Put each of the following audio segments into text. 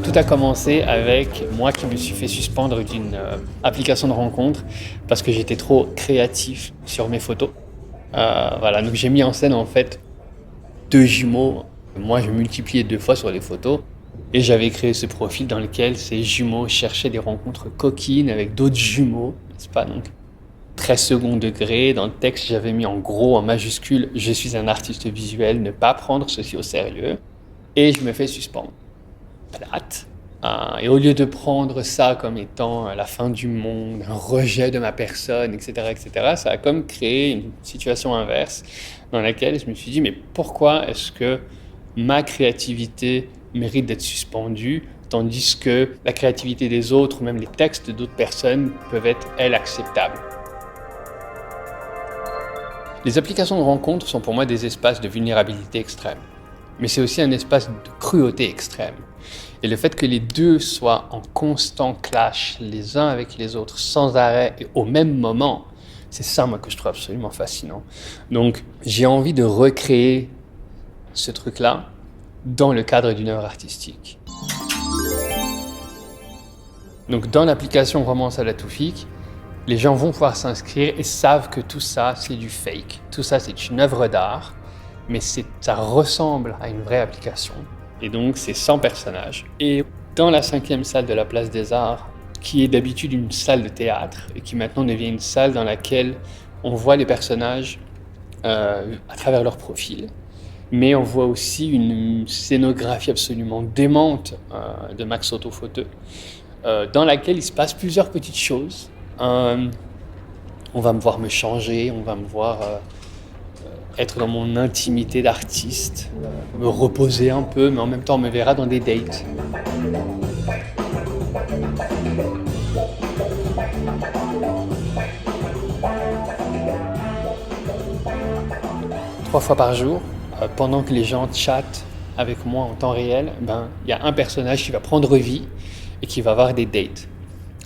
Tout a commencé avec moi qui me suis fait suspendre d'une application de rencontre parce que j'étais trop créatif sur mes photos. Voilà, donc j'ai mis en scène en fait deux jumeaux. Moi, je multipliais 2 fois sur les photos et j'avais créé ce profil dans lequel ces jumeaux cherchaient des rencontres coquines avec d'autres jumeaux, n'est-ce pas? Donc, très second degré. Dans le texte, j'avais mis en gros, en majuscule, je suis un artiste visuel, ne pas prendre ceci au sérieux. Et je me fais suspendre. Plate. Et au lieu de prendre ça comme étant la fin du monde, un rejet de ma personne, etc., ça a comme créé une situation inverse dans laquelle je me suis dit, mais pourquoi est-ce que ma créativité mérite d'être suspendue, tandis que la créativité des autres, ou même les textes d'autres personnes, peuvent être, elles, acceptables? Les applications de rencontres sont pour moi des espaces de vulnérabilité extrême, mais c'est aussi un espace de cruauté extrême. Et le fait que les deux soient en constant clash les uns avec les autres, sans arrêt et au même moment, c'est ça moi que je trouve absolument fascinant. Donc j'ai envie de recréer ce truc-là dans le cadre d'une œuvre artistique. Donc dans l'application Romance à la Toufik, les gens vont pouvoir s'inscrire et savent que tout ça c'est du fake. Tout ça c'est une œuvre d'art, mais ça ressemble à une vraie application. Et donc, c'est 100 personnages. Et dans la 5e salle de la Place des Arts, qui est d'habitude une salle de théâtre, et qui maintenant devient une salle dans laquelle on voit les personnages à travers leur profil, mais on voit aussi une scénographie absolument démente de Max Autophoteux, dans laquelle il se passe plusieurs petites choses. On va me voir me changer, on va me voir être dans mon intimité d'artiste, me reposer un peu, mais en même temps on me verra dans des dates. Trois fois par jour, pendant que les gens chattent avec moi en temps réel, il y a un personnage qui va prendre vie et qui va avoir des dates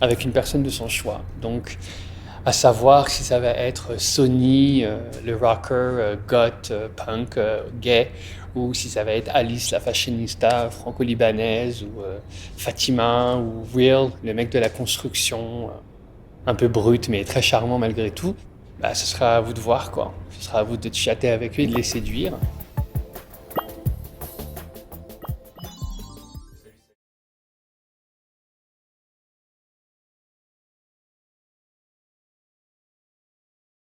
avec une personne de son choix. Donc, à savoir si ça va être Sonny, le rocker, goth, punk, gay, ou si ça va être Alice, la fashionista franco-libanaise, ou Fatima, ou Will, le mec de la construction, un peu brut mais très charmant malgré tout. Ce sera à vous de voir, quoi. Ce sera à vous de chatter avec eux et de les séduire.